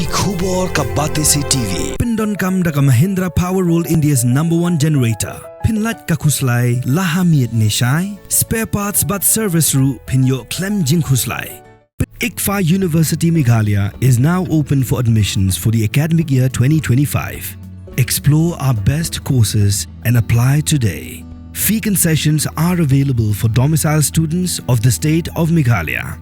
Ki khubor ka bate se TV. Pindon kam da ka Mahindra Powerwall India's #1 generator. Pinlat ka khuslai lahamiet neshai. Spare parts but service ru pinyo klem jing khuslai. ICFA University Meghalaya is now open for admissions for the academic year 2025. Explore our best courses and apply today. Fee concessions are available for domicile students of the state of Meghalaya.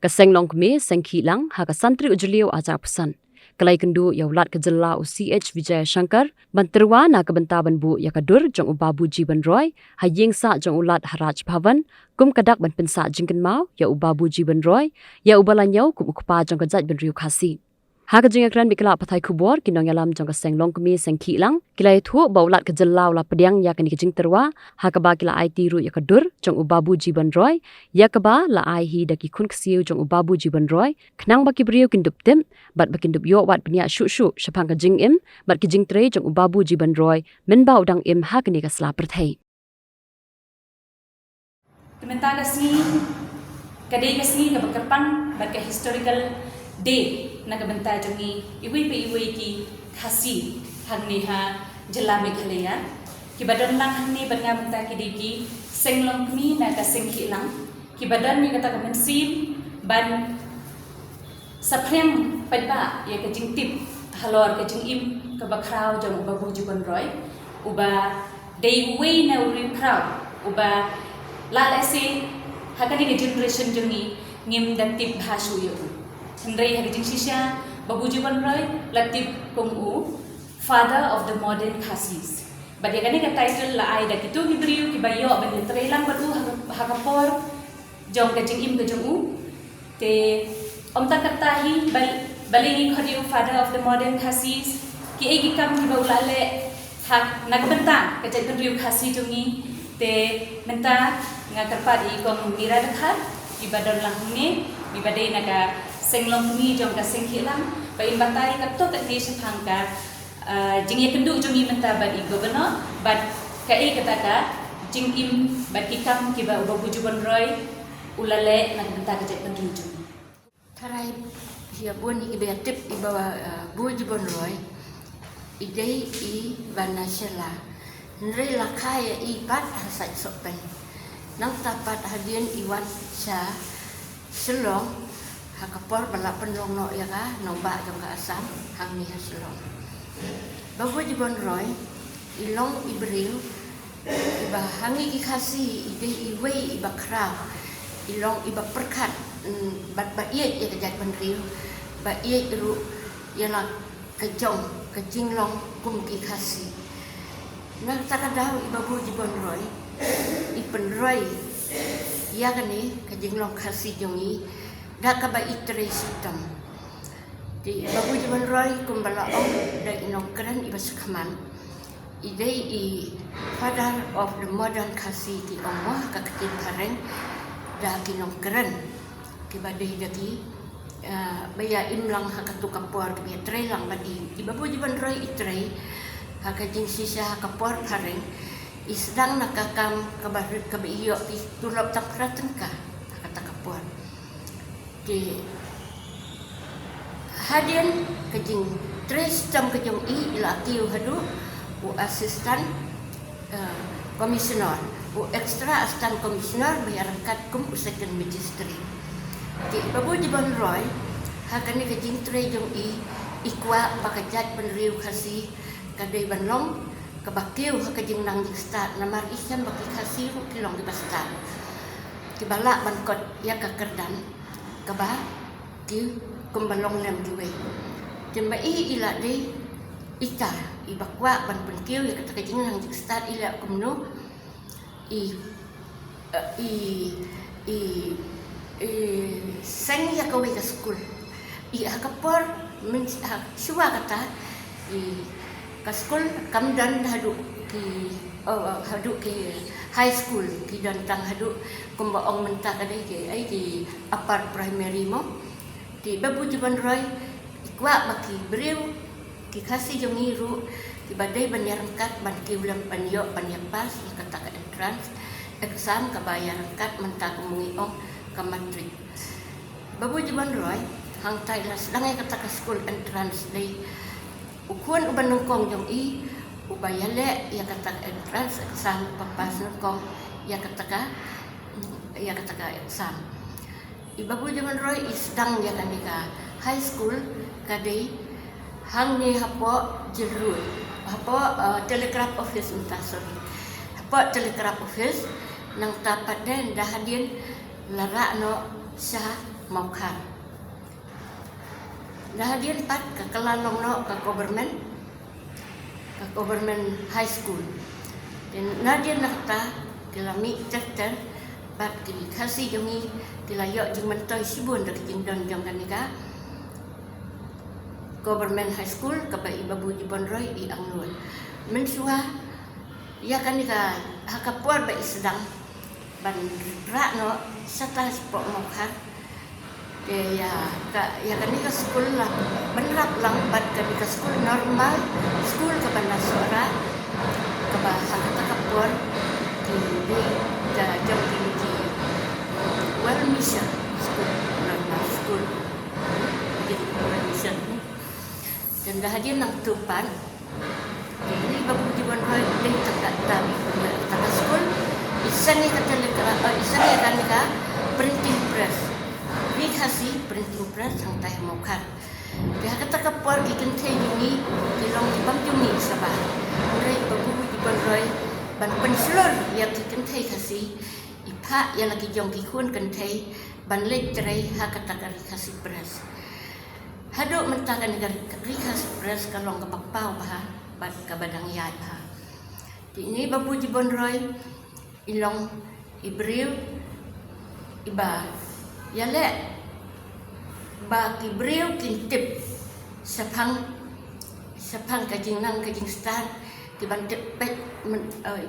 Kaseng long me sengki lang ha ka santri ujliu ajar pesan. Kalai kendu ya ulat ke jela CH Vijay Shankar banterwa na ke bentaban bu ya kadur jong ubabu Jiban Roy ha ying sa jong ulat Haraj Bhavan kum kadak ban pensa jingken mau ya ubabu Jiban Roy ya ubalanyau kum ukpa jong kajat ben riu khasi. Ha ka jing akran bikla pathai khubor kinong yalam jong kaseng long me sengki lang kilai thu ba ulat ke jela ula pediang ya kan kijing terwa ha ka ba kila IT ru ya kadur jong ubabu Jiban Roy ya ka ba la ai hi daki kun ksiu jong ubabu Jiban Roy khnang ba ki brio kindup tem bat bakin dup yo wat penia shu shapang ka jing im bat ki jing tre jong ubabu Jiban Roy min ba udang im ha kani ka sla perthai Kementar kasni kadai kasni ka bakarpan bat ka historical day na kebentar jongi iwi ki khasi hangni ha jela Meghalaya ki badan lang hangni bat nga bentar ki diki senglong kmi na ka sengki lang ki badan mi kata ka mensim ban sapreng padba ya ka jingtip halor ka jingim ka bakrau jong ubabu Jiban Roy uba day way na uri krau uba la lesi hakani ka generation jongi ngim dan tip bhasu yo Hendrai hari jing sisya Babu Jiban Roy latip kungu father of the modern Khasis. Bagi kani ka title la ai da kitu gibriu ki bayo ban trelang batu hakapor jong ka jing im ka jong u te om ta katahi balingi khodiu father of the modern Khasis ki ai gikam ki baulale hak nagbentang ka jai riu Khasi jongi te menta ngakarpat i kong mira dakhat ibadan lahne ibadai naga senglong mi jong ka sengki lang ba imbatai ka to tak ni sapang ka jing kendu jong i menta bad i governor bad ka e kata ka jing im bad kikam ki ba ubabu Jiban Roy ulale nak menta ka jet pendu jong Tarai hia bun i be tip i bawa bu Jiban Roy idei i banasela nre la kaya i pat hasat sopen nang tapat hadian iwan sa selong hakapor bala penlong no ya ka no ba jong ka asam hang ni haslong Babu Jiban Roy ilong ibril iba hangi ki khasi ide iwe iba kra ilong iba perkat bat ba ye ya kajat benril ba ye ru ya la kejong kejinglong kum ki khasi na takadaw Babu Jiban Roy ipen Roy ya kani kejinglong khasi jongi dah kabai itre sistem di Babu Jiban Roy kumbala ong da inong keren ibas kaman ide i father of the modern Khasi ti omoh ka ketin pareng da kinong keren ki badai daki baya imlang hakatu kapor ki tre lang badi di Babu Jiban Roy itre hakajing sisa kapor pareng isdang nakakam kabarit kabiyo ti tulop takratan ka kata kapor di hadian kejing tres jam kejong i ilatiu hadu u asisten komisioner u extra asisten komisioner bayarkat kum u second magistrate di Babu Jiban Roy hakani kejing tre jong i ikwa pakajat penriu Khasi kadai banlong kabakiu hakajing nang start namar isan baki Khasi ru kilong di bastar kibala bankot ya kakerdan kaba ki kumbalong lem diwe jemba i ila de ita ibakwa ban penkiu ya kata kajing nang start ila kumno i seng ya kawe ka school i hakapor men suwa kata i ka school kamdan hadu ki high school ki dan tang hadu kumbaong menta kadai ke ai ki upper primary mo di Babu Jiban Roy ikwa baki beriu ki Khasi jongi ru ki badai banyarangkat ban ki ulam panyo panyapas kata ka entrance exam ka bayarangkat menta kumungi ong ka matric Babu Jiban Roy hang tai la sedang kata ke school entrance day ukuan uban nongkong jong i ubayale ya kata entrance exam papas nongkong ya kata ka exam ibabu jaman roy sedang ya kan ka high school kadai hang ni hapo jerul hapo telegraph office entah sorry hapo telegraph office nang tapat den dah hadin lara no sa maukan dah hadin pat ke kelalong no ke government high school dan nadia nakta kelami chapter pat kili kasih jongi kilayok jeng mentoy sibun dak jeng don jong kanika government high school kapai ibabu jibon roy i anglun mensua ya kanika hakapuar ba isdang ban rakno sata spok mokha ke ya kanika school lah benrap lang bat kanika school normal school ka banda sora ka ba hakata kapuar di jam di well mission school normal school di well mission dan dah hadir nang tupan ini babu jibon roy ding tak tabi tak school isani kata lekara isani kanika printing press kasih printing press sang tay mokar dia kata kapor ikan teh ini dilong bang jumi sabah mulai babu jibon roy ban penslor ya ikan teh kasih ipa yang lagi jong kikun kan teh ban lek cerai hakata kasih press hadok mentakan rikas pres kalong kapakpau bah bat kabadang yai bah ini babu jibon roy ilong ibril iba yale ba kibril kintip sapang kajing nang kajing star kiban tepet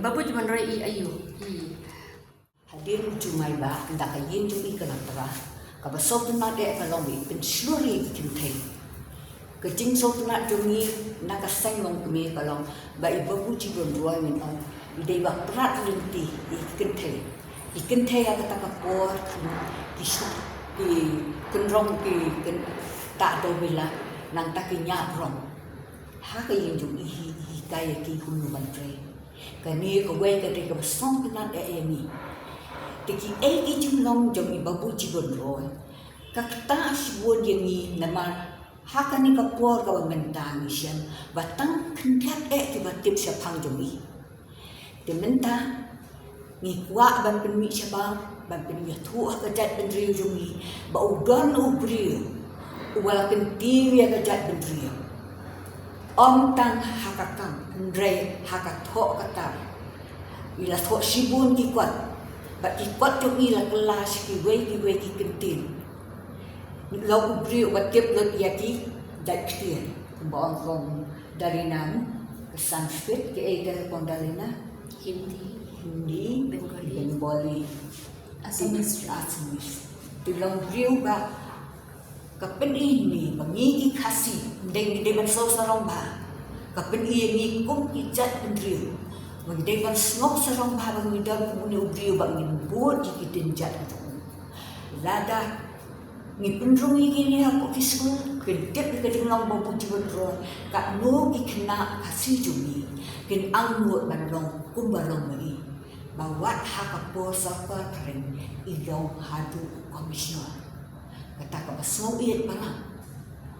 babu jibon roy i ayu hadir jumai ba ndak kayin jumi kana tara kaba sotuna de kalong mi pensluri kintei kejing sotuna jumi nakaseng long kemi kalong ba ibabu jibon roy min on ide ba prat linti ikintei kata kapor ki kenrong ki tak do bila nang takinya rong ha kayin jumi hi kaya ki hunu bantre kani ko we ka de ka song na de mi tiki ejim long jom ibabu jibon roy kakta asbon yemi nama hakani kapor ka mentang sian batang kendat ki batip siapang jomi dementa ni kwa ban penmi siapa ban penmi tu ka jat bendri jomi ba udan ubri wala kenti ya ka jat bendri om tang hakakang ndre hakatho kata ila tho sibun ki kwat but ikot yung ilang kelas ki kentin lau ubri batip lot yaki dat ktir baong kong dalinan ke Sanskrit ke eda kong dalina Hindi Bengali Assamese tilang briu ba kapen ini mengiki kasih deng deban sarong ba kapen ini kum ijat pendriu magdeban snok sarong ba bang midang muni ubrio bang buat ikitin jat itu lada ni pendrung ini aku kisku kedep kedeng long babu jibon roy kak no ikna kasih jumi kin angmut banlong kumbalong mari bawat hakapo saka karen ilong hadu komisioner kata ka basmo iet parang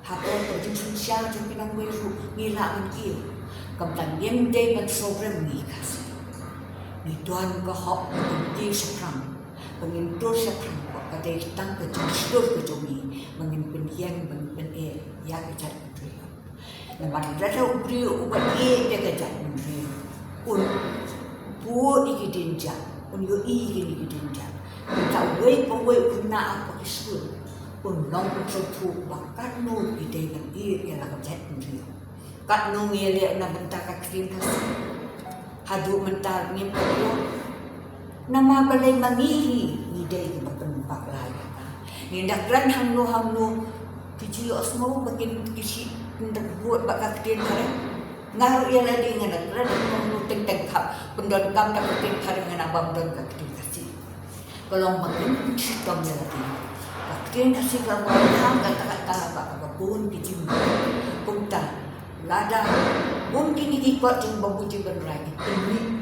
hapon ko jing sosial jing pinang weru ngila man kiyo kamtan yem day man sobrang ni kasi ni tuan ka hok di seprang pengintur seprang ko kadai tang ke jistur ke jomi mengin pendiang mengin e ya ke jat menteri na man rata ubri ubat e de ke jat menteri un bu ikidinja un yo ikidinja ta wei po wei kuna apa kisur un long tu bakat no ide kan e ya la ke jat menteri kat no ngele na bentar ka krim hadu mentar ni perlu nama balai mangihi ni dai bertempat lagi ni dak ran hamno kiji osmo bakin kisi ndak buat bak krim kare ngaru ia lagi ngana ran hamno teng kap pendon kam dak krim kare ngana bam don ka krim kasi kalau makin sistem lagi Bakin kasih kawan kata-kata bakapun kijim kumta lada mungkin ini kuat jeng babu jiban rai ini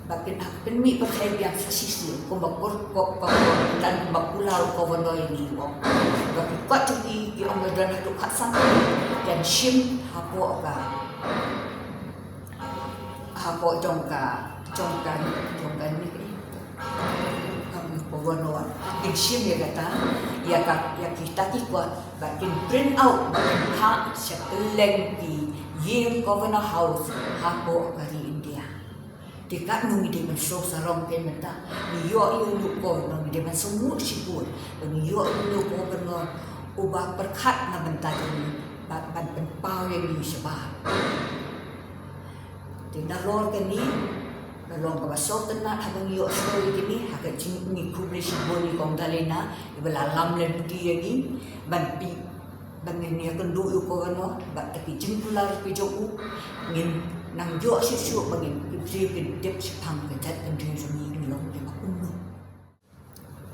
bakin mi percaya biasa sisi kumbakor kok dan bakulau kawan ini wong bakin kuat jeng di orang dan hidup kasang dan shim hapo jongka ni kawan Insim ya kata, ya kita kuat, bakin print out, bakin hak sepeleng di Yale Governor House, hapo kari India. Dekat nungi dia mensok sarong pementa, niyo lukor nungi dia mensumur sipur, niyo lukor benar ubah perkat na benta ini, ban penpau yang ni sebab. Tidak lor kini. Kalau kau basok tenat habang yo story kini, hakat ni publish boni kong dalena, ibala lam len dia ni, banpi bangen ni akan dulu kau ano, bat tapi jempular pijoku, ngin nang yo sesu bangen ibri kedep sepang kecat pendiri sumi long dia makuno.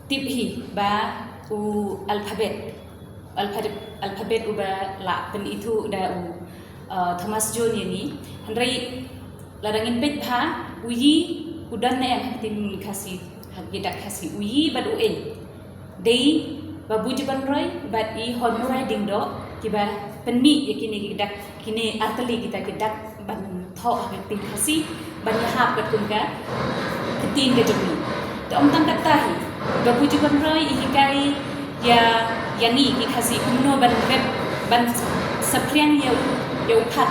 Tip hi ba u alfabet uba la pen itu da u Thomas John ni, handrai ladangin pet pa uyi udan na yang tim kasih hakidak kasih uyi bad uen dei babu jiban roy bad I honmurai dingdo kiba penmi yakini gidak kini arteli kita gidak ban tho hakitim kasih ban yahap bertungga ketin ke jemi to om tang katahi babu jiban roy ihikai ya yani ki kasih kumno ban web ban sapriang ya pat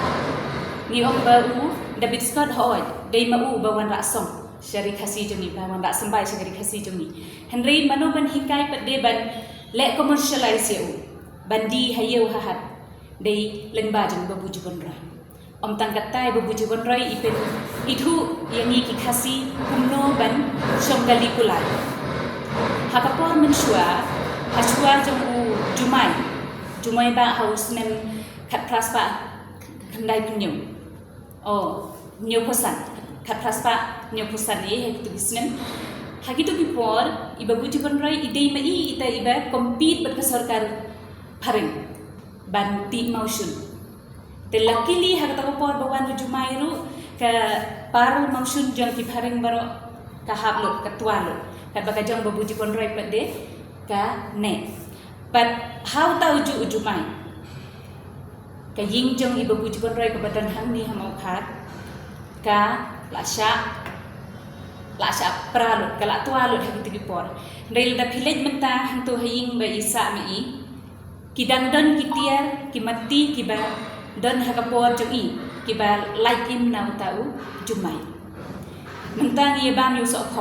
ni om baru David Scott Howard, day mau bawan raksong, syari kasih jemi, bawan rak sembai syari kasih jemi. Henry mano ban hikai pad day ban let commercialize yau, bandi hayau hahat, day lengba jeng babu jubon roy. Om tangkatai babu jubon roy ipen itu yang iki kasih kumno ban syonggali kulai. Hakapor mensua, hasua jeng jumai ba haus nem kat praspa kendai penyum. Oh, nyoposan, kat praspa nyoposan ni itu bisnem. Hagitu before iba buju penrai ide mai ita iba compete berkesorkar paring banti motion. Te luckily hagata por bawan jumairu ke paru motion jang ki paring baro kahaplo ketualo. Kat bagajang babuju penrai pade ka ne. But how tau ujumai? Ka ying jong iba buju penrai ke badan hang ni hamau khat ka lasya pralut kala tualut hagi por rel da village menta hantu haying ba isa mai kidang don kitiar kimati kiba don hagapor joi kiba laikim nau tau jumai menta ni ban usok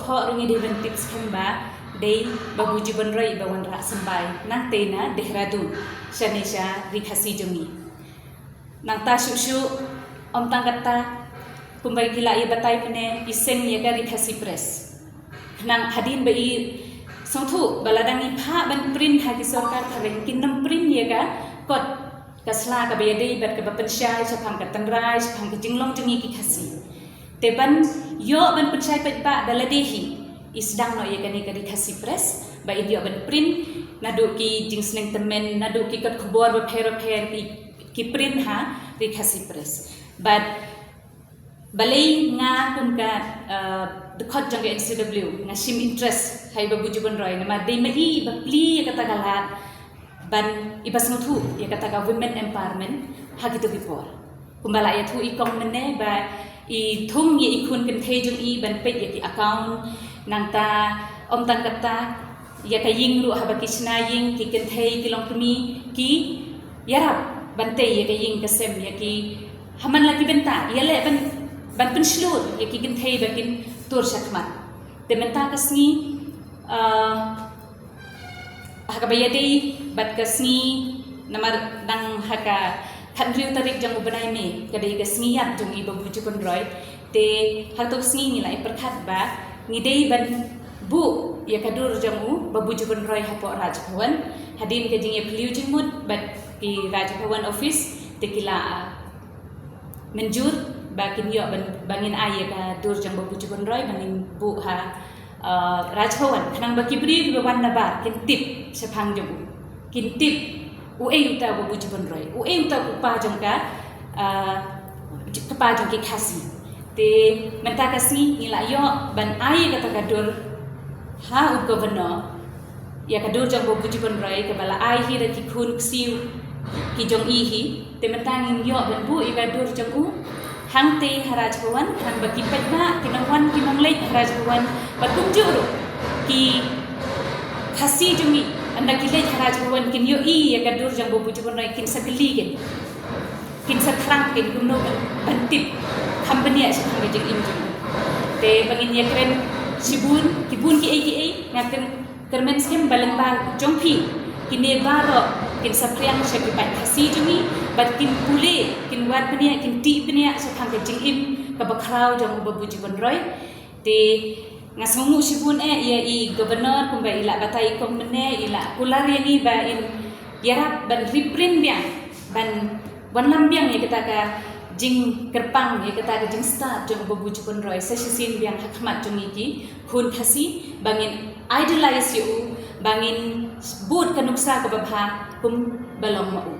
pho rungi de ben tips kemba dei babu jibon roi bawan ra sambai nang tena Dehradun shanesha rikhasi jongi nang ta shu om tangkata kumbai gila ia batai mene iseng ia gari kasih press nang hadin bai songtu baladang ipha ban print hagi sorkar thareng kinam print ia ga kot kasla ka bayade bat ka bapensyai sapang ka tangrai sapang ka jinglong jengi ki kasih teban yo ban pensyai pat ba daladehi isdang no ia gani gari kasih press bai dia ban print nadu ki jingsneng temen nadu ki kot khobor ba pher ki print ha ri kasih press but balai nga kumka dekot jang NCW nga sim interest hai babu jubon roy nama dei mai bapli ya kata galat ban ibas mutu ya kata women empowerment hagitu before kumbala ya thu ikong mene ba I thum ya ikun kan thei jong I ban pet ya ki account nangta om tan kata ya kaying ru haba kisna ying ki kan thei kilong kemi ki yarap bante ya kaying kasem ya ki haman lagi benta ya le ban penslur ya ki kan thei bakin tur sakmat te menta kasni haka bayade bat kasni namar dang haka Handriu tarik jang ubanai me kadai kasni yat jong iba buju konroy te hato kasni nilai perkat ba ngidei ban bu ya kadur jamu babuju konroy hapo Rajbhawan hadin ke jing ya peliu jingmut bat di Rajbhawan office te kila menjur ba kin yo ban bangin ay ka dur jang babuju konroy bangin bu ha Rajhawan kanang bakibri bawan nabar kin tip sepang jong kin tip uta babu jibon roy uta upa jong ka kepa jong ki khasi te menta kasi nila yo ban ai kata kadur ha u governor ya kadur jong babu jibon roy ke bala ai hi ki khun siu ki jong i hi te menta ngin yo ban bu i kadur jong u hang te Rajhawan hang bagi pajma kinangwan kinanglay Rajhawan batung juro ki khasi jungi anda kilay Rajhawan kin yo i ya kadur jang bobu jibon roy kin sagli kin satrang kin kumno bantip company sa hang jing imjung te bangin ya kren sibun kibun ki ai ngaken kermen skem balang ba jongpi kine baro kin sapriang sa kipat khasi jungi bat kin pule kin wat penia kin ti penia sa hang jing im ka bakrau jang bobu jibon roy te ngasungu sibun ia i governor kumba ila batai kom mene ila kular yang i ba in yarap ban reprint biang ban wan lambiang ya kita ka jing kerpang ya kita ka jing start jong bobu jibon roy sa sisin biang hakmat jong iki khun khasi bangin idolize yu bangin bud kanuksa ka babha kum balong mau